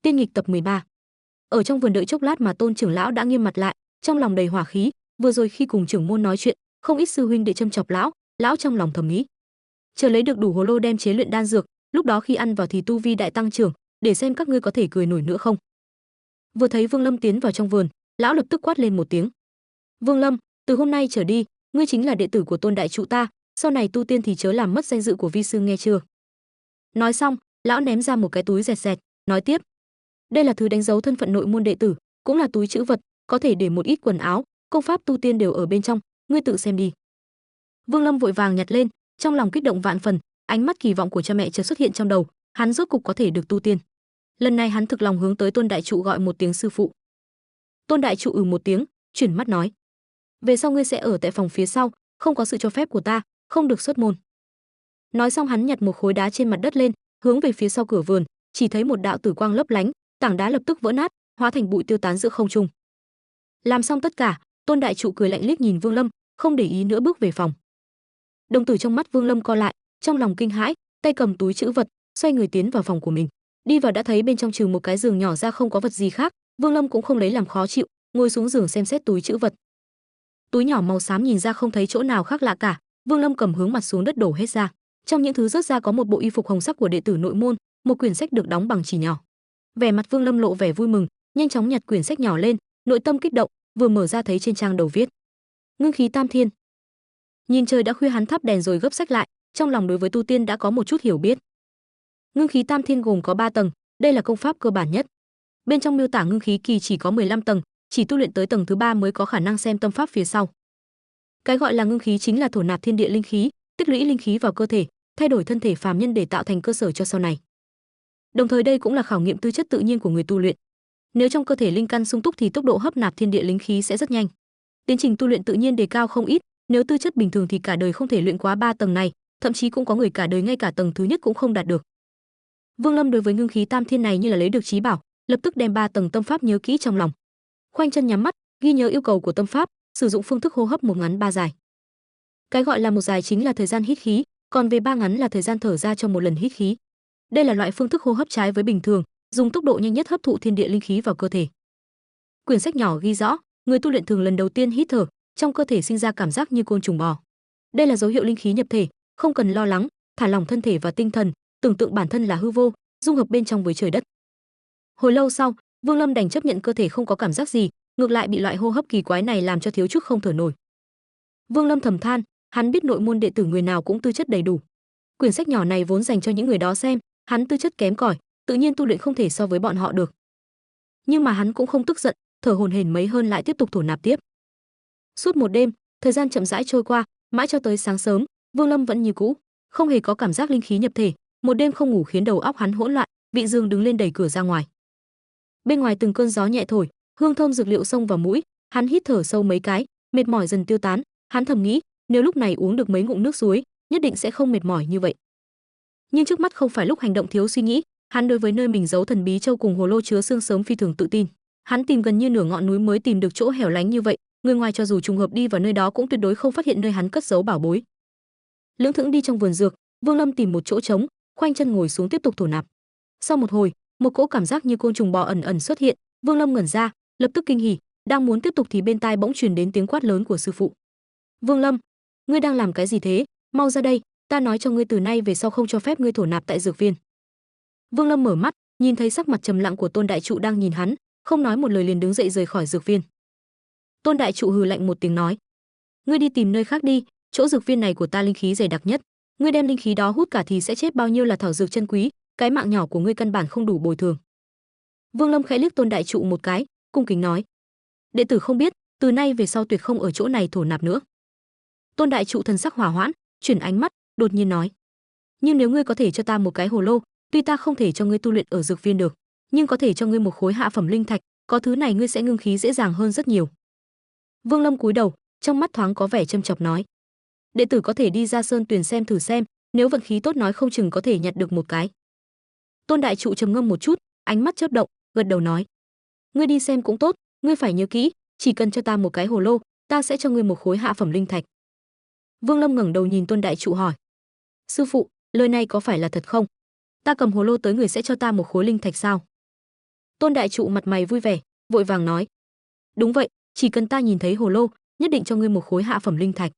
Tiên nghịch tập 13. Ở trong vườn đợi chốc lát mà Tôn trưởng lão đã nghiêm mặt lại, trong lòng đầy hỏa khí, vừa rồi khi cùng trưởng môn nói chuyện, không ít sư huynh đệ châm chọc lão trong lòng thầm nghĩ, chờ lấy được đủ hồ lô đem chế luyện đan dược, lúc đó khi ăn vào thì tu vi đại tăng trưởng, để xem các ngươi có thể cười nổi nữa không. Vừa thấy Vương Lâm tiến vào trong vườn, lão lập tức quát lên một tiếng. Vương Lâm, từ hôm nay trở đi, ngươi chính là đệ tử của Tôn đại trụ ta, sau này tu tiên thì chớ làm mất danh dự của vi sư nghe chưa. Nói xong, lão ném ra một cái túi dẹt dẹt, nói tiếp, đây là thứ đánh dấu thân phận nội môn đệ tử, cũng là túi trữ vật, có thể để một ít quần áo, công pháp tu tiên đều ở bên trong, ngươi tự xem đi. Vương Lâm vội vàng nhặt lên, trong lòng kích động vạn phần, ánh mắt kỳ vọng của cha mẹ chợt xuất hiện trong đầu, hắn rốt cục có thể được tu tiên. Lần này hắn thực lòng hướng tới Tôn đại trụ gọi một tiếng sư phụ. Tôn đại trụ một tiếng, chuyển mắt nói, về sau ngươi sẽ ở tại phòng phía sau, không có sự cho phép của ta, không được xuất môn. Nói xong hắn nhặt một khối đá trên mặt đất lên, hướng về phía sau cửa vườn, chỉ thấy một đạo tử quang lấp lánh, tảng đá lập tức vỡ nát, hóa thành bụi tiêu tán giữa không trung. Làm xong tất cả, Tôn đại trụ cười lạnh liếc nhìn Vương Lâm, không để ý nữa bước về phòng. Đồng tử trong mắt Vương Lâm co lại, trong lòng kinh hãi, tay cầm túi trữ vật, xoay người tiến vào phòng của mình. Đi vào đã thấy bên trong trừ một cái giường nhỏ ra không có vật gì khác, Vương Lâm cũng không lấy làm khó chịu, ngồi xuống giường xem xét túi trữ vật. Túi nhỏ màu xám nhìn ra không thấy chỗ nào khác lạ cả, Vương Lâm cầm hướng mặt xuống đất đổ hết ra. Trong những thứ rớt ra có một bộ y phục hồng sắc của đệ tử nội môn, một quyển sách được đóng bằng chỉ nhỏ. Vẻ mặt Vương Lâm lộ vẻ vui mừng, nhanh chóng nhặt quyển sách nhỏ lên, nội tâm kích động, vừa mở ra thấy trên trang đầu viết: Ngưng khí tam thiên. Nhìn trời đã khuya hắn thắp đèn rồi gấp sách lại, trong lòng đối với tu tiên đã có một chút hiểu biết. Ngưng khí tam thiên gồm có 3 tầng, đây là công pháp cơ bản nhất. Bên trong miêu tả ngưng khí kỳ chỉ có 15 tầng, chỉ tu luyện tới tầng thứ 3 mới có khả năng xem tâm pháp phía sau. Cái gọi là ngưng khí chính là thổ nạp thiên địa linh khí, tích lũy linh khí vào cơ thể, thay đổi thân thể phàm nhân để tạo thành cơ sở cho sau này. Đồng thời đây cũng là khảo nghiệm tư chất tự nhiên của người tu luyện. Nếu trong cơ thể linh căn sung túc thì tốc độ hấp nạp thiên địa linh khí sẽ rất nhanh. Tiến trình tu luyện tự nhiên đề cao không ít, nếu tư chất bình thường thì cả đời không thể luyện quá 3 tầng này, thậm chí cũng có người cả đời ngay cả tầng thứ nhất cũng không đạt được. Vương Lâm đối với ngưng khí tam thiên này như là lấy được chí bảo, lập tức đem 3 tầng tâm pháp nhớ kỹ trong lòng. Khoanh chân nhắm mắt, ghi nhớ yêu cầu của tâm pháp, sử dụng phương thức hô hấp một ngắn ba dài. Cái gọi là một dài chính là thời gian hít khí, còn về ba ngắn là thời gian thở ra trong một lần hít khí. Đây là loại phương thức hô hấp trái với bình thường, dùng tốc độ nhanh nhất hấp thụ thiên địa linh khí vào cơ thể. Quyển sách nhỏ ghi rõ, người tu luyện thường lần đầu tiên hít thở, trong cơ thể sinh ra cảm giác như côn trùng bò. Đây là dấu hiệu linh khí nhập thể, không cần lo lắng, thả lỏng thân thể và tinh thần, tưởng tượng bản thân là hư vô, dung hợp bên trong với trời đất. Hồi lâu sau, Vương Lâm đành chấp nhận cơ thể không có cảm giác gì, ngược lại bị loại hô hấp kỳ quái này làm cho thiếu chút không thở nổi. Vương Lâm thầm than, hắn biết nội môn đệ tử người nào cũng tư chất đầy đủ. Quyển sách nhỏ này vốn dành cho những người đó xem, hắn tư chất kém cỏi, tự nhiên tu luyện không thể so với bọn họ được. Nhưng mà hắn cũng không tức giận, thở hổn hển mấy hơn lại tiếp tục thổ nạp tiếp. Suốt một đêm, thời gian chậm rãi trôi qua, mãi cho tới sáng sớm, Vương Lâm vẫn như cũ, không hề có cảm giác linh khí nhập thể, một đêm không ngủ khiến đầu óc hắn hỗn loạn, vị Dương đứng lên đẩy cửa ra ngoài. Bên ngoài từng cơn gió nhẹ thổi, hương thơm dược liệu xông vào mũi, hắn hít thở sâu mấy cái, mệt mỏi dần tiêu tán, hắn thầm nghĩ, nếu lúc này uống được mấy ngụm nước suối, nhất định sẽ không mệt mỏi như vậy. Nhưng trước mắt không phải lúc hành động thiếu suy nghĩ, hắn đối với nơi mình giấu thần bí châu cùng hồ lô chứa xương sớm phi thường tự tin. Hắn tìm gần như nửa ngọn núi mới tìm được chỗ hẻo lánh như vậy, người ngoài cho dù trùng hợp đi vào nơi đó cũng tuyệt đối không phát hiện nơi hắn cất giấu bảo bối. Lững thững đi trong vườn dược, Vương Lâm tìm một chỗ trống, khoanh chân ngồi xuống tiếp tục thổ nạp. Sau một hồi, một cỗ cảm giác như côn trùng bò ẩn ẩn xuất hiện, Vương Lâm ngẩn ra, lập tức kinh hỉ, đang muốn tiếp tục thì bên tai bỗng truyền đến tiếng quát lớn của sư phụ. Vương Lâm, ngươi đang làm cái gì thế? Mau ra đây, ta nói cho ngươi từ nay về sau không cho phép ngươi thổ nạp tại dược viên. Vương Lâm mở mắt, nhìn thấy sắc mặt trầm lặng của Tôn đại trụ đang nhìn hắn, không nói một lời liền đứng dậy rời khỏi dược viên. Tôn đại trụ hừ lạnh một tiếng nói, ngươi đi tìm nơi khác đi, chỗ dược viên này của ta linh khí dày đặc nhất, ngươi đem linh khí đó hút cả thì sẽ chết bao nhiêu là thảo dược chân quý, cái mạng nhỏ của ngươi căn bản không đủ bồi thường. Vương Lâm khẽ liếc Tôn đại trụ một cái, cung kính nói, đệ tử không biết, từ nay về sau tuyệt không ở chỗ này thổ nạp nữa. Tôn đại trụ thần sắc hỏa hoãn, chuyển ánh mắt, đột nhiên nói, nhưng nếu ngươi có thể cho ta một cái hồ lô, tuy ta không thể cho ngươi tu luyện ở dược viên được, nhưng có thể cho ngươi một khối hạ phẩm linh thạch, có thứ này ngươi sẽ ngưng khí dễ dàng hơn rất nhiều. Vương Lâm cúi đầu, trong mắt thoáng có vẻ châm chọc nói, đệ tử có thể đi ra sơn tuyền xem thử xem, nếu vận khí tốt nói không chừng có thể nhặt được một cái. Tôn đại trụ trầm ngâm một chút, ánh mắt chớp động, gật đầu nói, ngươi đi xem cũng tốt, ngươi phải nhớ kỹ, chỉ cần cho ta một cái hồ lô, ta sẽ cho ngươi một khối hạ phẩm linh thạch. Vương Lâm ngẩng đầu nhìn Tôn đại trụ hỏi, sư phụ, lời này có phải là thật không? Ta cầm hồ lô tới người sẽ cho ta một khối linh thạch sao? Tôn đại trụ mặt mày vui vẻ, vội vàng nói: "Đúng vậy, chỉ cần ta nhìn thấy hồ lô, nhất định cho ngươi một khối hạ phẩm linh thạch."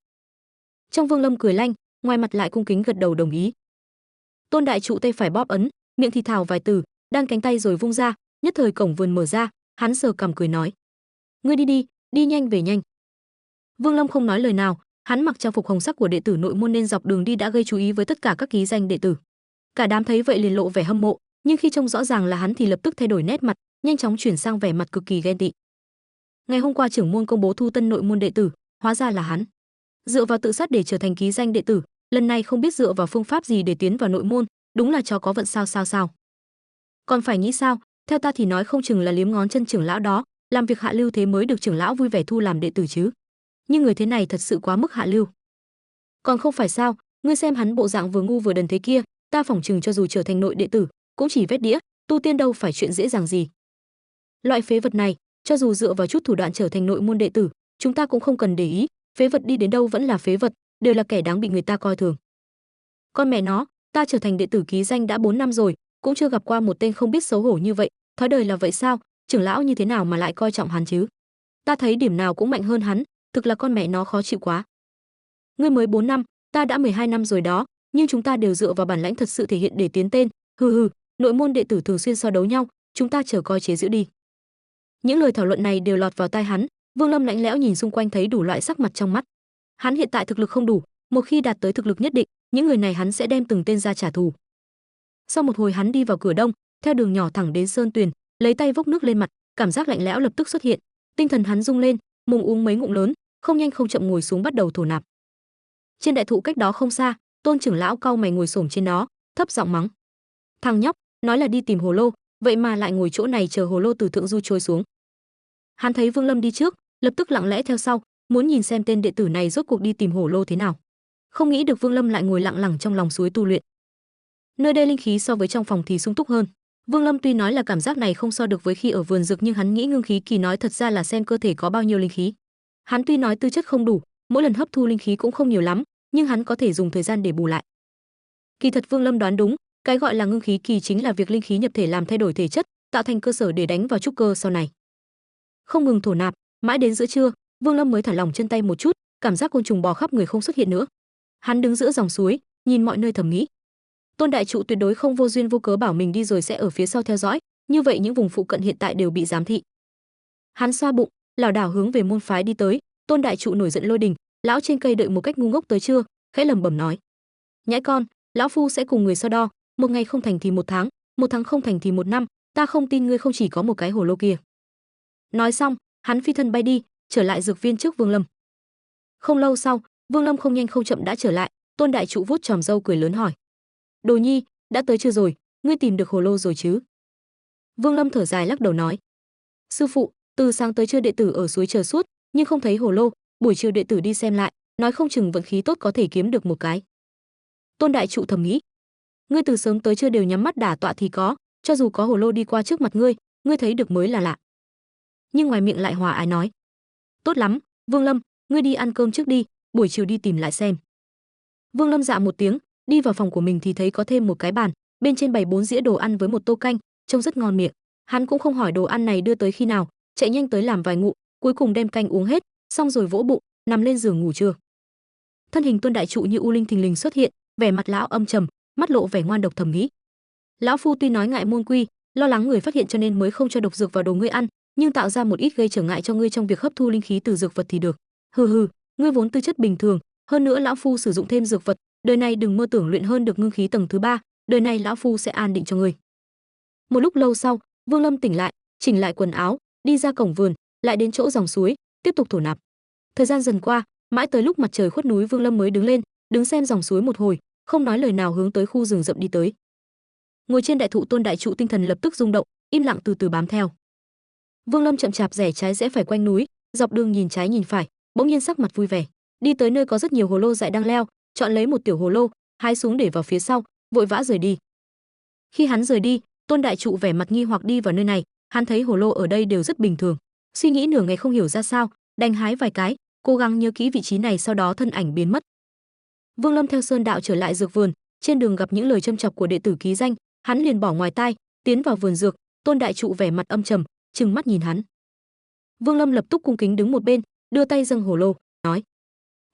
Trong Vương Lâm cười lanh, ngoài mặt lại cung kính gật đầu đồng ý. Tôn đại trụ tay phải bóp ấn, miệng thì thào vài từ, đan cánh tay rồi vung ra, nhất thời cổng vườn mở ra, hắn sờ cằm cười nói: "Ngươi đi đi, đi nhanh về nhanh." Vương Lâm không nói lời nào, hắn mặc trang phục hồng sắc của đệ tử nội môn nên dọc đường đi đã gây chú ý với tất cả các ký danh đệ tử. Cả đám thấy vậy liền lộ vẻ hâm mộ, nhưng khi trông rõ ràng là hắn thì lập tức thay đổi nét mặt, nhanh chóng chuyển sang vẻ mặt cực kỳ ghen tị. Ngày hôm qua trưởng môn công bố thu tân nội môn đệ tử, hóa ra là hắn. Dựa vào tự sát để trở thành ký danh đệ tử, lần này không biết dựa vào phương pháp gì để tiến vào nội môn, đúng là chó có vận sao. Còn phải nghĩ sao, theo ta thì nói không chừng là liếm ngón chân trưởng lão đó, làm việc hạ lưu thế mới được trưởng lão vui vẻ thu làm đệ tử chứ. Nhưng người thế này thật sự quá mức hạ lưu. Còn không phải sao, ngươi xem hắn bộ dạng vừa ngu vừa đần thế kia, ta phỏng chừng cho dù trở thành nội đệ tử, cũng chỉ vét đĩa, tu tiên đâu phải chuyện dễ dàng gì. Loại phế vật này, cho dù dựa vào chút thủ đoạn trở thành nội môn đệ tử, chúng ta cũng không cần để ý, phế vật đi đến đâu vẫn là phế vật, đều là kẻ đáng bị người ta coi thường. Con mẹ nó, ta trở thành đệ tử ký danh đã 4 năm rồi, cũng chưa gặp qua một tên không biết xấu hổ như vậy, thói đời là vậy sao, trưởng lão như thế nào mà lại coi trọng hắn chứ? Ta thấy điểm nào cũng mạnh hơn hắn, thực là con mẹ nó khó chịu quá. Ngươi mới 4 năm, ta đã 12 năm rồi đó, nhưng chúng ta đều dựa vào bản lãnh thật sự thể hiện để tiến tên, hừ, nội môn đệ tử thường xuyên so đấu nhau, chúng ta chờ coi chế giễu đi. Những lời thảo luận này đều lọt vào tai hắn, Vương Lâm lạnh lẽo nhìn xung quanh thấy đủ loại sắc mặt trong mắt. Hắn hiện tại thực lực không đủ, một khi đạt tới thực lực nhất định, những người này hắn sẽ đem từng tên ra trả thù. Sau một hồi hắn đi vào cửa đông, theo đường nhỏ thẳng đến sơn tuyền, lấy tay vốc nước lên mặt, cảm giác lạnh lẽo lập tức xuất hiện, tinh thần hắn rung lên, mồm uống mấy ngụm lớn, không nhanh không chậm ngồi xuống bắt đầu thổ nạp. Trên đại thụ cách đó không xa, Tôn trưởng lão cau mày ngồi xổm trên đó, thấp giọng mắng: "Thằng nhóc, nói là đi tìm hồ lô, vậy mà lại ngồi chỗ này chờ hồ lô từ thượng du trôi xuống." Hắn thấy Vương Lâm đi trước, lập tức lặng lẽ theo sau, muốn nhìn xem tên đệ tử này rốt cuộc đi tìm hồ lô thế nào. Không nghĩ được Vương Lâm lại ngồi lặng lặng trong lòng suối tu luyện. Nơi đây linh khí so với trong phòng thì sung túc hơn. Vương Lâm tuy nói là cảm giác này không so được với khi ở vườn dược, nhưng hắn nghĩ ngưng khí kỳ nói thật ra là xem cơ thể có bao nhiêu linh khí. Hắn tuy nói tư chất không đủ, mỗi lần hấp thu linh khí cũng không nhiều lắm, nhưng hắn có thể dùng thời gian để bù lại. Kỳ thật Vương Lâm đoán đúng, cái gọi là ngưng khí kỳ chính là việc linh khí nhập thể làm thay đổi thể chất, tạo thành cơ sở để đánh vào trúc cơ sau này. Không ngừng thổ nạp, mãi đến giữa trưa, Vương Lâm mới thả lỏng chân tay một chút, cảm giác côn trùng bò khắp người không xuất hiện nữa. Hắn đứng giữa dòng suối, nhìn mọi nơi thầm nghĩ: Tôn đại trụ tuyệt đối không vô duyên vô cớ bảo mình đi rồi sẽ ở phía sau theo dõi, như vậy những vùng phụ cận hiện tại đều bị giám thị. Hắn xoa bụng, lảo đảo hướng về môn phái đi tới. Tôn đại trụ nổi giận lôi đình, lão trên cây đợi một cách ngu ngốc tới trưa, khẽ lẩm bẩm nói: nhãi con, lão phu sẽ cùng người so đo, một ngày không thành thì một tháng không thành thì một năm, ta không tin ngươi không chỉ có một cái hồ lô kia. Nói xong, hắn phi thân bay đi, trở lại dược viên trước Vương Lâm. Không lâu sau, Vương Lâm không nhanh không chậm đã trở lại. Tôn đại trụ vuốt tròm râu cười lớn hỏi: Đồ nhi, đã tới chưa rồi, ngươi tìm được hồ lô rồi chứ? Vương Lâm thở dài lắc đầu nói: sư phụ, từ sáng tới trưa đệ tử ở suối chờ suốt, nhưng không thấy hồ lô, buổi chiều đệ tử đi xem lại, nói không chừng vận khí tốt có thể kiếm được một cái. Tôn đại trụ thầm nghĩ: ngươi từ sớm tới trưa đều nhắm mắt đả tọa thì có, cho dù có hồ lô đi qua trước mặt ngươi, ngươi thấy được mới là lạ. Nhưng ngoài miệng lại hòa ái nói: tốt lắm, Vương Lâm, ngươi đi ăn cơm trước đi, buổi chiều đi tìm lại xem. Vương Lâm dạ một tiếng, đi vào phòng của mình thì thấy có thêm một cái bàn, bên trên bày 4 dĩa đồ ăn với một tô canh, trông rất ngon miệng. Hắn cũng không hỏi đồ ăn này đưa tới khi nào, chạy nhanh tới làm vài ngụm, cuối cùng đem canh uống hết, xong rồi vỗ bụng, nằm lên giường ngủ trưa. Thân hình Tôn đại trụ như u linh thình lình xuất hiện, vẻ mặt lão âm trầm, mắt lộ vẻ ngoan độc thầm nghĩ: lão phu tuy nói ngại môn quy, lo lắng người phát hiện cho nên mới không cho độc dược vào đồ ngươi ăn, nhưng tạo ra một ít gây trở ngại cho ngươi trong việc hấp thu linh khí từ dược vật thì được. Hừ, ngươi vốn tư chất bình thường, hơn nữa lão phu sử dụng thêm dược vật, đời này đừng mơ tưởng luyện hơn được ngưng khí tầng thứ 3, đời này lão phu sẽ an định cho ngươi. Một lúc lâu sau, Vương Lâm tỉnh lại, chỉnh lại quần áo, đi ra cổng vườn, lại đến chỗ dòng suối, tiếp tục thổ nạp. Thời gian dần qua, mãi tới lúc mặt trời khuất núi, Vương Lâm mới đứng lên, đứng xem dòng suối một hồi, không nói lời nào hướng tới khu rừng rậm đi tới. Ngồi trên đại thụ, Tôn đại trụ tinh thần lập tức rung động, im lặng từ từ bám theo. Vương Lâm chậm chạp rẽ trái rẽ phải quanh núi, dọc đường nhìn trái nhìn phải, bỗng nhiên sắc mặt vui vẻ, đi tới nơi có rất nhiều hồ lô dại đang leo, chọn lấy một tiểu hồ lô, hái xuống để vào phía sau, vội vã rời đi. Khi hắn rời đi, Tôn đại trụ vẻ mặt nghi hoặc đi vào nơi này, hắn thấy hồ lô ở đây đều rất bình thường, suy nghĩ nửa ngày không hiểu ra sao, đành hái vài cái, cố gắng nhớ kỹ vị trí này, sau đó thân ảnh biến mất. Vương Lâm theo sơn đạo trở lại dược vườn, trên đường gặp những lời châm chọc của đệ tử ký danh, hắn liền bỏ ngoài tai, tiến vào vườn dược, Tôn đại trụ vẻ mặt âm trầm, trừng mắt nhìn hắn. Vương Lâm lập tức cung kính đứng một bên, đưa tay dâng hồ lô, nói: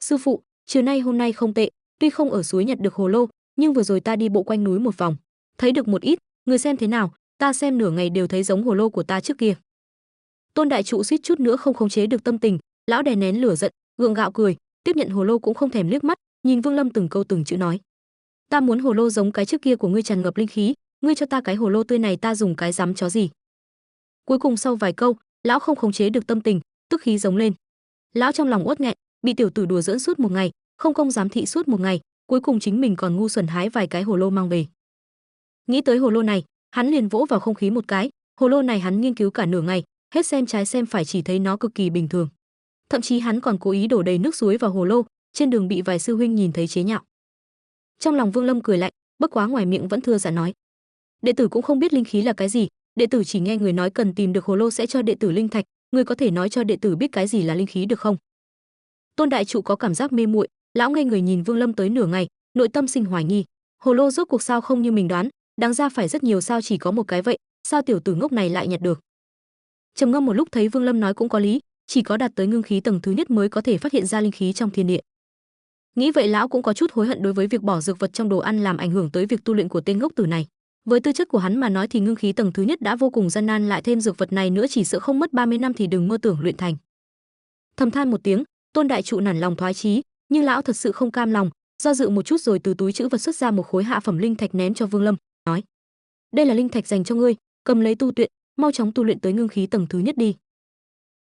"Sư phụ, chiều nay hôm nay không tệ, tuy không ở suối nhặt được hồ lô, nhưng vừa rồi ta đi bộ quanh núi một vòng, thấy được một ít, người xem thế nào, ta xem nửa ngày đều thấy giống hồ lô của ta trước kia." Tôn đại trụ suýt chút nữa không khống chế được tâm tình, lão đè nén lửa giận, gượng gạo cười, tiếp nhận hồ lô cũng không thèm liếc mắt, nhìn Vương Lâm từng câu từng chữ nói: "Ta muốn hồ lô giống cái trước kia của ngươi tràn ngập linh khí, ngươi cho ta cái hồ lô tươi này ta dùng cái dám chó gì?" Cuối cùng sau vài câu, lão không khống chế được tâm tình, tức khí giống lên. Lão trong lòng uất nghẹn, bị tiểu tử đùa giỡn suốt một ngày, không công giám thị suốt một ngày, cuối cùng chính mình còn ngu xuẩn hái vài cái hồ lô mang về. Nghĩ tới hồ lô này, hắn liền vỗ vào không khí một cái, hồ lô này hắn nghiên cứu cả nửa ngày, hết xem trái xem phải chỉ thấy nó cực kỳ bình thường. Thậm chí hắn còn cố ý đổ đầy nước suối vào hồ lô, trên đường bị vài sư huynh nhìn thấy chế nhạo. Trong lòng Vương Lâm cười lạnh, bất quá ngoài miệng vẫn thưa dạ nói: "Đệ tử cũng không biết linh khí là cái gì, đệ tử chỉ nghe người nói cần tìm được hồ lô sẽ cho đệ tử linh thạch, người có thể nói cho đệ tử biết cái gì là linh khí được không?" Tôn đại trụ có cảm giác mê muội, lão ngây người nhìn Vương Lâm tới nửa ngày, nội tâm sinh hoài nghi, hồ lô rốt cuộc sao không như mình đoán, đáng ra phải rất nhiều sao chỉ có một cái vậy, sao tiểu tử ngốc này lại nhặt được. Trầm ngâm một lúc thấy Vương Lâm nói cũng có lý, chỉ có đạt tới ngưng khí tầng thứ nhất mới có thể phát hiện ra linh khí trong thiên địa. Nghĩ vậy lão cũng có chút hối hận đối với việc bỏ dược vật trong đồ ăn làm ảnh hưởng tới việc tu luyện của tên ngốc tử này. Với tư chất của hắn mà nói thì ngưng khí tầng thứ nhất đã vô cùng gian nan, lại thêm dược vật này nữa chỉ sợ không mất 30 năm thì đừng mơ tưởng luyện thành. Thầm than một tiếng, Tôn đại trụ nản lòng thoái chí, nhưng lão thật sự không cam lòng, do dự một chút rồi từ túi trữ vật xuất ra một khối hạ phẩm linh thạch ném cho Vương Lâm, nói: "Đây là linh thạch dành cho ngươi, cầm lấy tu luyện, mau chóng tu luyện tới ngưng khí tầng thứ nhất đi."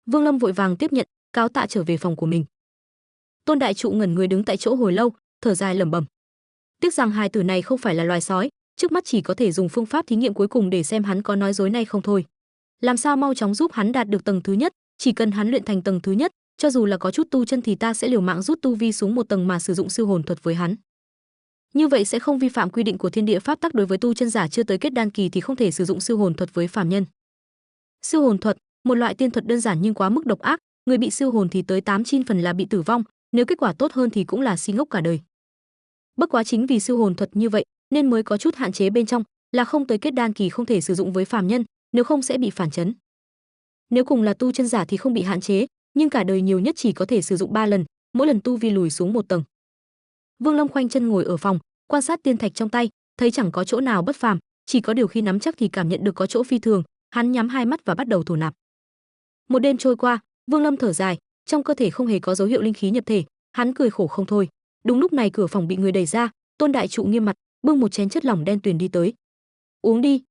Vương Lâm vội vàng tiếp nhận, cáo tạ trở về phòng của mình. Tôn đại trụ ngẩn người đứng tại chỗ hồi lâu, thở dài lẩm bẩm: tiếc rằng hài tử này không phải là loài sói, trước mắt chỉ có thể dùng phương pháp thí nghiệm cuối cùng để xem hắn có nói dối này không thôi. Làm sao mau chóng giúp hắn đạt được tầng thứ nhất, chỉ cần hắn luyện thành tầng thứ nhất, cho dù là có chút tu chân thì ta sẽ liều mạng rút tu vi xuống một tầng mà sử dụng siêu hồn thuật với hắn. Như vậy sẽ không vi phạm quy định của thiên địa pháp tắc, đối với tu chân giả chưa tới kết đan kỳ thì không thể sử dụng siêu hồn thuật với phàm nhân. Siêu hồn thuật, một loại tiên thuật đơn giản nhưng quá mức độc ác, người bị siêu hồn thì tới 8/9 phần là bị tử vong, nếu kết quả tốt hơn thì cũng là si ngốc cả đời. Bất quá chính vì siêu hồn thuật như vậy nên mới có chút hạn chế bên trong, là không tới kết đan kỳ không thể sử dụng với phàm nhân, nếu không sẽ bị phản chấn. Nếu cùng là tu chân giả thì không bị hạn chế, nhưng cả đời nhiều nhất chỉ có thể sử dụng 3 lần, mỗi lần tu vi lùi xuống một tầng. Vương Lâm khoanh chân ngồi ở phòng, quan sát tiên thạch trong tay, thấy chẳng có chỗ nào bất phàm, chỉ có điều khi nắm chắc thì cảm nhận được có chỗ phi thường, hắn nhắm hai mắt và bắt đầu thổ nạp. Một đêm trôi qua, Vương Lâm thở dài, trong cơ thể không hề có dấu hiệu linh khí nhập thể, hắn cười khổ không thôi. Đúng lúc này cửa phòng bị người đẩy ra, Tôn đại trụ nghiêm mặt, bưng một chén chất lỏng đen tuyền đi tới. "Uống đi."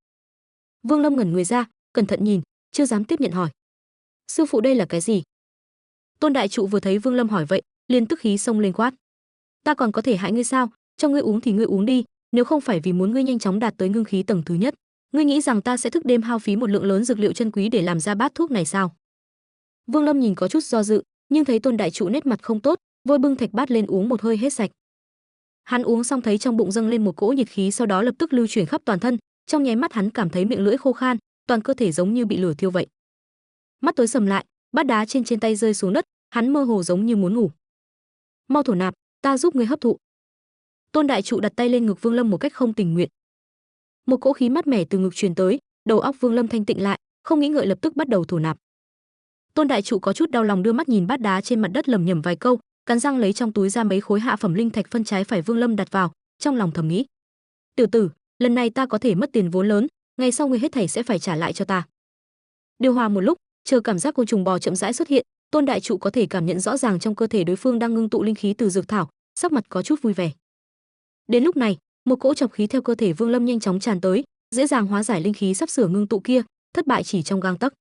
Vương Lâm ngẩn người ra, cẩn thận nhìn, chưa dám tiếp nhận hỏi: "Sư phụ đây là cái gì?" Tôn đại trụ vừa thấy Vương Lâm hỏi vậy, liền tức khí xông lên quát: "Ta còn có thể hại ngươi sao? Cho ngươi uống thì ngươi uống đi, nếu không phải vì muốn ngươi nhanh chóng đạt tới ngưng khí tầng thứ nhất, ngươi nghĩ rằng ta sẽ thức đêm hao phí một lượng lớn dược liệu chân quý để làm ra bát thuốc này sao?" Vương Lâm nhìn có chút do dự, nhưng thấy Tôn đại trụ nét mặt không tốt, vội bưng thạch bát lên uống một hơi hết sạch. Hắn uống xong thấy trong bụng dâng lên một cỗ nhiệt khí, sau đó lập tức lưu chuyển khắp toàn thân, trong nháy mắt hắn cảm thấy miệng lưỡi khô khan, toàn cơ thể giống như bị lửa thiêu vậy. Mắt tối sầm lại, bát đá trên tay rơi xuống đất, hắn mơ hồ giống như muốn ngủ. "Mau thổ nạp, ta giúp ngươi hấp thụ." Tôn đại trụ đặt tay lên ngực Vương Lâm một cách không tình nguyện. Một cỗ khí mát mẻ từ ngực truyền tới, đầu óc Vương Lâm thanh tịnh lại, không nghĩ ngợi lập tức bắt đầu thổ nạp. Tôn đại trụ có chút đau lòng đưa mắt nhìn bát đá trên mặt đất lẩm nhẩm vài câu, cắn răng lấy trong túi ra mấy khối hạ phẩm linh thạch phân trái phải Vương Lâm đặt vào, trong lòng thầm nghĩ: "Tiểu tử, lần này ta có thể mất tiền vốn lớn, ngày sau ngươi hết thảy sẽ phải trả lại cho ta." Điều hòa một lúc, chờ cảm giác côn trùng bò chậm rãi xuất hiện, Tôn đại trụ có thể cảm nhận rõ ràng trong cơ thể đối phương đang ngưng tụ linh khí từ dược thảo, sắc mặt có chút vui vẻ. Đến lúc này, một cỗ trọc khí theo cơ thể Vương Lâm nhanh chóng tràn tới, dễ dàng hóa giải linh khí sắp sửa ngưng tụ kia, thất bại chỉ trong gang tấc.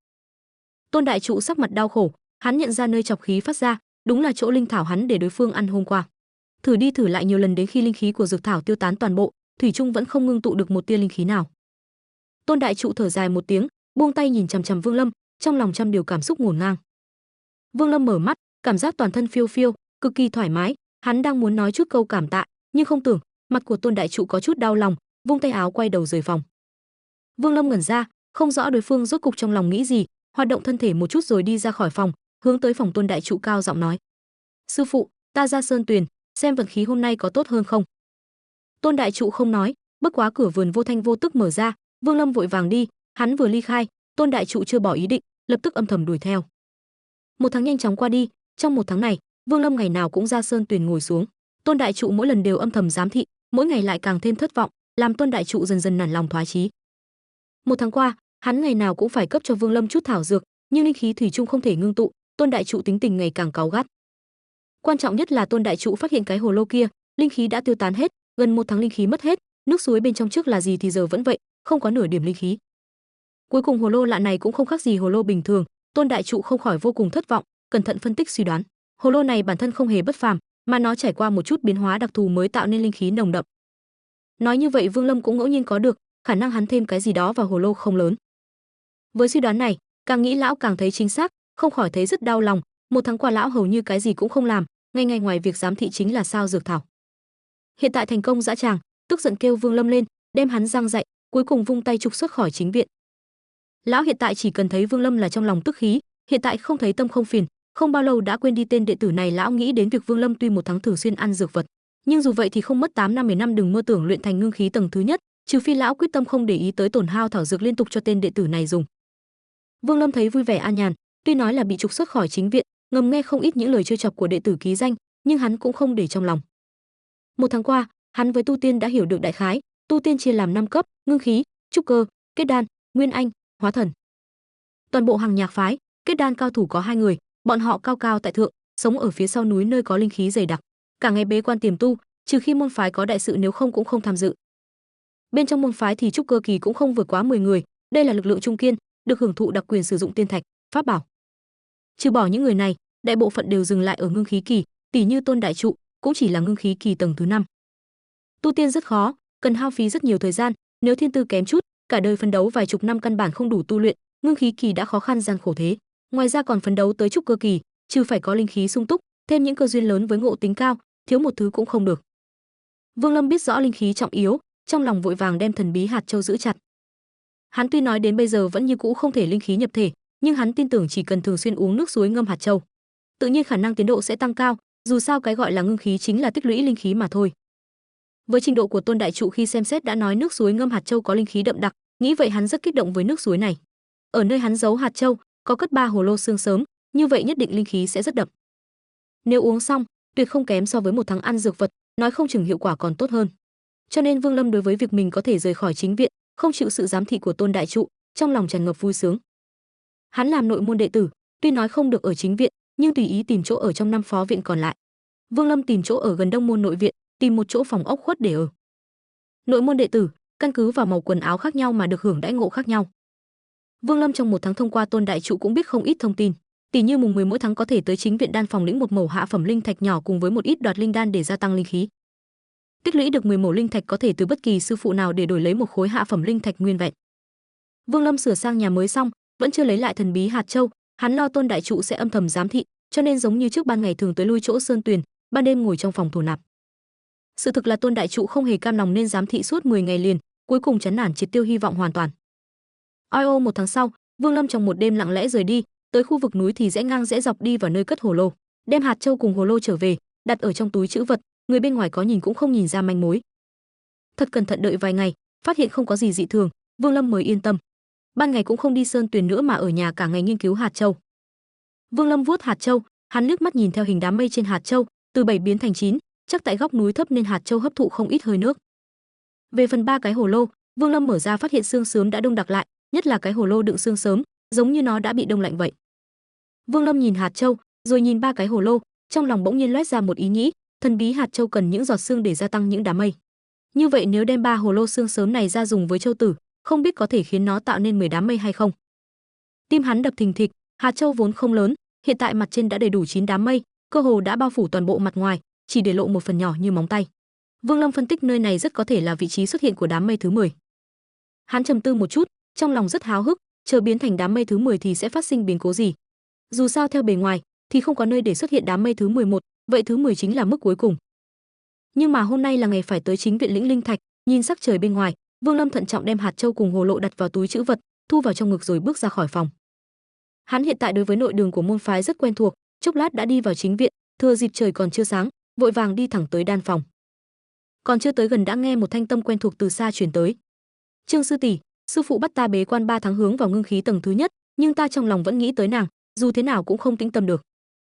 Tôn đại trụ sắc mặt đau khổ, hắn nhận ra nơi trọc khí phát ra, đúng là chỗ linh thảo hắn để đối phương ăn hôm qua. Thử đi thử lại nhiều lần đến khi linh khí của dược thảo tiêu tán toàn bộ, thủy chung vẫn không ngưng tụ được một tia linh khí nào. Tôn đại trụ thở dài một tiếng, buông tay nhìn chằm chằm Vương Lâm, trong lòng trăm điều cảm xúc ngổn ngang. Vương Lâm mở mắt, cảm giác toàn thân phiêu phiêu, cực kỳ thoải mái, hắn đang muốn nói chút câu cảm tạ, nhưng không tưởng, mặt của Tôn đại trụ có chút đau lòng, vung tay áo quay đầu rời phòng. Vương Lâm ngẩn ra, không rõ đối phương rốt cục trong lòng nghĩ gì, hoạt động thân thể một chút rồi đi ra khỏi phòng, hướng tới phòng Tôn đại trụ cao giọng nói: "Sư phụ, ta ra sơn tuyền, xem vận khí hôm nay có tốt hơn không?" Tôn đại trụ không nói, bất quá cửa vườn vô thanh vô tức mở ra, Vương Lâm vội vàng đi, Hắn vừa ly khai, Tôn đại trụ chưa bỏ ý định, lập tức âm thầm đuổi theo. Một tháng nhanh chóng qua đi, trong một tháng này, Vương Lâm ngày nào cũng ra sơn tuyền ngồi xuống. Tôn đại trụ mỗi lần đều âm thầm giám thị, mỗi ngày lại càng thêm thất vọng, làm Tôn đại trụ dần dần nản lòng thoái chí. Một tháng qua, hắn ngày nào cũng phải cấp cho Vương Lâm chút thảo dược, nhưng linh khí thủy chung không thể ngưng tụ, Tôn đại trụ tính tình ngày càng cáu gắt. Quan trọng nhất là Tôn đại trụ phát hiện cái hồ lô kia, linh khí đã tiêu tán hết, gần một tháng linh khí mất hết, nước suối bên trong trước là gì thì giờ vẫn vậy, không có nửa điểm linh khí. Cuối cùng hồ lô lạ này cũng không khác gì hồ lô bình thường, Tôn đại trụ không khỏi vô cùng thất vọng, cẩn thận phân tích suy đoán, hồ lô này bản thân không hề bất phàm, mà nó trải qua một chút biến hóa đặc thù mới tạo nên linh khí nồng đậm. Nói như vậy Vương Lâm cũng ngẫu nhiên có được, khả năng hắn thêm cái gì đó vào hồ lô không lớn. Với suy đoán này, càng nghĩ lão càng thấy chính xác, không khỏi thấy rất đau lòng, một tháng qua lão hầu như cái gì cũng không làm, ngay ngay ngoài việc giám thị chính là sao dược thảo. Hiện tại thành công dã tràng, tức giận kêu Vương Lâm lên, đem hắn giang dạy, cuối cùng vung tay trục xuất khỏi chính viện. Lão hiện tại chỉ cần thấy Vương Lâm là trong lòng tức khí, hiện tại không thấy tâm không phiền, không bao lâu đã quên đi tên đệ tử này. Lão nghĩ đến việc Vương Lâm tuy một tháng thường xuyên ăn dược vật, nhưng dù vậy thì không mất 8 năm 10 năm đừng mơ tưởng luyện thành ngưng khí tầng thứ nhất, trừ phi lão quyết tâm không để ý tới tổn hao thảo dược liên tục cho tên đệ tử này dùng. Vương Lâm thấy vui vẻ an nhàn, tuy nói là bị trục xuất khỏi chính viện, ngầm nghe không ít những lời trêu chọc của đệ tử ký danh, nhưng hắn cũng không để trong lòng. Một tháng qua, hắn với tu tiên đã hiểu được đại khái, tu tiên chia làm 5 cấp: ngưng khí, trúc cơ, kết đan, nguyên anh, hóa thần. Toàn bộ hàng nhạc phái, kết đan cao thủ có 2 người, bọn họ cao cao tại thượng, sống ở phía sau núi nơi có linh khí dày đặc, cả ngày bế quan tiềm tu, trừ khi môn phái có đại sự nếu không cũng không tham dự. Bên trong môn phái thì trúc cơ kỳ cũng không vượt quá 10 người, đây là lực lượng trung kiên, được hưởng thụ đặc quyền sử dụng tiên thạch, pháp bảo. Trừ bỏ những người này, đại bộ phận đều dừng lại ở ngưng khí kỳ, tỷ như Tôn đại trụ, cũng chỉ là ngưng khí kỳ tầng thứ 5. Tu tiên rất khó, cần hao phí rất nhiều thời gian, nếu thiên tư kém chút, cả đời phấn đấu vài chục năm căn bản không đủ tu luyện, ngưng khí kỳ đã khó khăn gian khổ thế. Ngoài ra còn phấn đấu tới trúc cơ kỳ, trừ phải có linh khí sung túc, thêm những cơ duyên lớn với ngộ tính cao, thiếu một thứ cũng không được. Vương Lâm biết rõ linh khí trọng yếu, trong lòng vội vàng đem thần bí hạt châu giữ chặt. Hắn tuy nói đến bây giờ vẫn như cũ không thể linh khí nhập thể, nhưng hắn tin tưởng chỉ cần thường xuyên uống nước suối ngâm hạt châu, tự nhiên khả năng tiến độ sẽ tăng cao, dù sao cái gọi là ngưng khí chính là tích lũy linh khí mà thôi. Với trình độ của Tôn đại trụ khi xem xét đã nói nước suối ngâm hạt châu có linh khí đậm đặc, nghĩ vậy hắn rất kích động với nước suối này. Ở nơi hắn giấu hạt châu, có cất 3 hồ lô xương sớm, như vậy nhất định linh khí sẽ rất đậm. Nếu uống xong, tuyệt không kém so với một tháng ăn dược vật, nói không chừng hiệu quả còn tốt hơn. Cho nên Vương Lâm đối với việc mình có thể rời khỏi chính viện, không chịu sự giám thị của Tôn đại trụ, trong lòng tràn ngập vui sướng. Hắn làm nội môn đệ tử, tuy nói không được ở chính viện, nhưng tùy ý tìm chỗ ở trong 5 phó viện còn lại. Vương Lâm tìm chỗ ở gần Đông môn nội viện, tìm một chỗ phòng ốc khuất để ở. Nội môn đệ tử, căn cứ vào màu quần áo khác nhau mà được hưởng đãi ngộ khác nhau. Vương Lâm trong một tháng thông qua Tôn đại trụ cũng biết không ít thông tin, tỷ như mùng 10 mỗi tháng có thể tới chính viện đan phòng lĩnh một mẩu hạ phẩm linh thạch nhỏ cùng với một ít đoạt linh đan để gia tăng linh khí. Tích lũy được 10 mẩu linh thạch có thể từ bất kỳ sư phụ nào để đổi lấy một khối hạ phẩm linh thạch nguyên vẹn. Vương Lâm sửa sang nhà mới xong, vẫn chưa lấy lại thần bí hạt châu, hắn lo Tôn đại trụ sẽ âm thầm giám thị, cho nên giống như trước ban ngày thường tới lui chỗ sơn tuyền, ban đêm ngồi trong phòng thổ nạp. Sự thực là Tôn đại trụ không hề cam lòng nên giám thị suốt 10 ngày liền, cuối cùng chán nản triệt tiêu hy vọng hoàn toàn. Oi ô một tháng sau, Vương Lâm trong một đêm lặng lẽ rời đi, tới khu vực núi thì rẽ ngang rẽ dọc đi vào nơi cất hồ lô, đem hạt châu cùng hồ lô trở về, đặt ở trong túi trữ vật, người bên ngoài có nhìn cũng không nhìn ra manh mối. Thật cẩn thận đợi vài ngày, phát hiện không có gì dị thường, Vương Lâm mới yên tâm. Ban ngày cũng không đi sơn tuyền nữa mà ở nhà cả ngày nghiên cứu hạt châu. Vương Lâm vuốt hạt châu, hắn liếc mắt nhìn theo hình đám mây trên hạt châu, từ 7 biến thành 9, chắc tại góc núi thấp nên hạt châu hấp thụ không ít hơi nước. Về phần 3 cái hồ lô, Vương Lâm mở ra phát hiện xương sớm đã đông đặc lại, nhất là cái hồ lô đựng xương sớm, giống như nó đã bị đông lạnh vậy. Vương Lâm nhìn hạt châu, rồi nhìn 3 cái hồ lô, trong lòng bỗng nhiên lóe ra một ý nghĩ, thần bí hạt châu cần những giọt xương để gia tăng những đám mây. Như vậy nếu đem 3 hồ lô xương sớm này ra dùng với châu tử, không biết có thể khiến nó tạo nên 10 đám mây hay không. Tim hắn đập thình thịch, hạt châu vốn không lớn, hiện tại mặt trên đã đầy đủ 9 đám mây, cơ hồ đã bao phủ toàn bộ mặt ngoài, chỉ để lộ một phần nhỏ như móng tay. Vương Lâm phân tích nơi này rất có thể là vị trí xuất hiện của đám mây thứ 10. Hắn trầm tư một chút, trong lòng rất háo hức, chờ biến thành đám mây thứ 10 thì sẽ phát sinh biến cố gì. Dù sao theo bề ngoài thì không có nơi để xuất hiện đám mây thứ 11, vậy thứ 10 chính là mức cuối cùng. Nhưng mà hôm nay là ngày phải tới chính viện lĩnh linh thạch, nhìn sắc trời bên ngoài, Vương Lâm thận trọng đem hạt châu cùng hồ lộ đặt vào túi trữ vật, thu vào trong ngực rồi bước ra khỏi phòng. Hắn hiện tại đối với nội đường của môn phái rất quen thuộc, chốc lát đã đi vào chính viện, thừa dịp trời còn chưa sáng, vội vàng đi thẳng tới đan phòng. Còn chưa tới gần đã nghe một thanh tâm quen thuộc từ xa truyền tới. "Trương sư tỷ, Sư phụ bắt ta bế quan 3 tháng hướng vào ngưng khí tầng thứ nhất, nhưng ta trong lòng vẫn nghĩ tới nàng, dù thế nào cũng không tĩnh tâm được.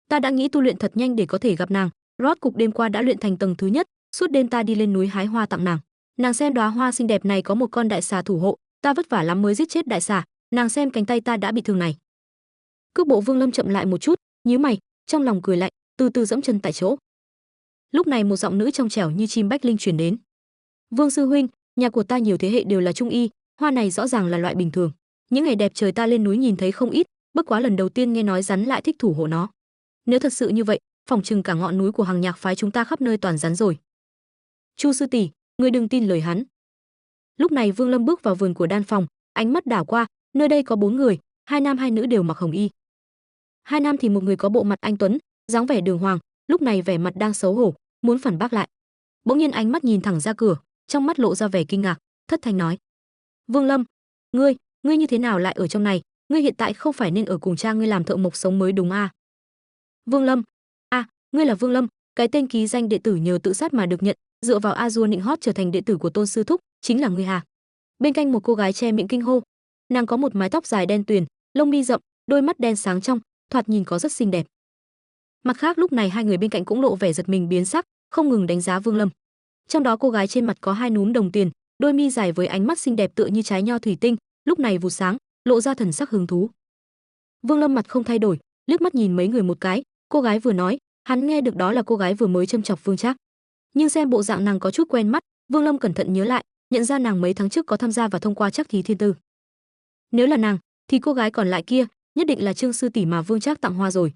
Ta đã nghĩ tu luyện thật nhanh để có thể gặp nàng, rốt cục đêm qua đã luyện thành tầng thứ nhất, suốt đêm ta đi lên núi hái hoa tặng nàng. Nàng xem đóa hoa xinh đẹp này có một con đại xà thủ hộ, ta vất vả lắm mới giết chết đại xà, nàng xem cánh tay ta đã bị thương này. Cước bộ Vương Lâm chậm lại một chút, nhíu mày, trong lòng cười lạnh, từ từ dẫm chân tại chỗ. Lúc này một giọng nữ trong trẻo như chim bách linh truyền đến. Vương sư huynh, nhà của ta nhiều thế hệ đều là trung y, hoa này rõ ràng là loại bình thường. Những ngày đẹp trời ta lên núi nhìn thấy không ít, bất quá lần đầu tiên nghe nói rắn lại thích thủ hộ nó. Nếu thật sự như vậy, phỏng chừng cả ngọn núi của Hằng Nhạc phái chúng ta khắp nơi toàn rắn rồi. Chu sư tỷ, ngươi đừng tin lời hắn. Lúc này Vương Lâm bước vào vườn của đan phòng, ánh mắt đảo qua, nơi đây có 4 người, 2 nam 2 nữ đều mặc hồng y. 2 nam thì một người có bộ mặt anh tuấn, dáng vẻ đường hoàng, lúc này vẻ mặt đang xấu hổ, muốn phản bác lại. Bỗng nhiên ánh mắt nhìn thẳng ra cửa, trong mắt lộ ra vẻ kinh ngạc, thất thanh nói: "Vương Lâm, ngươi như thế nào lại ở trong này? Ngươi hiện tại không phải nên ở cùng cha ngươi làm thợ mộc sống mới đúng à?" Vương Lâm, ngươi là Vương Lâm, cái tên ký danh đệ tử nhờ tự sát mà được nhận, dựa vào A-dua nịnh hót trở thành đệ tử của Tôn sư thúc, chính là ngươi à? Bên cạnh một cô gái che miệng kinh hô, nàng có một mái tóc dài đen tuyền, lông mi rậm, đôi mắt đen sáng trong, thoạt nhìn có rất xinh đẹp. Mặt khác lúc này hai người bên cạnh cũng lộ vẻ giật mình biến sắc, không ngừng đánh giá Vương Lâm. Trong đó cô gái trên mặt có 2 núm đồng tiền, đôi mi dài với ánh mắt xinh đẹp tựa như trái nho thủy tinh, lúc này vụt sáng, lộ ra thần sắc hứng thú. Vương Lâm mặt không thay đổi, liếc mắt nhìn mấy người một cái, cô gái vừa nói, hắn nghe được đó là cô gái vừa mới châm chọc Vương Trác. Nhưng xem bộ dạng nàng có chút quen mắt, Vương Lâm cẩn thận nhớ lại, nhận ra nàng mấy tháng trước có tham gia và thông qua trắc thí thiên tư. Nếu là nàng, thì cô gái còn lại kia nhất định là Trương sư tỷ mà Vương Trác tặng hoa rồi.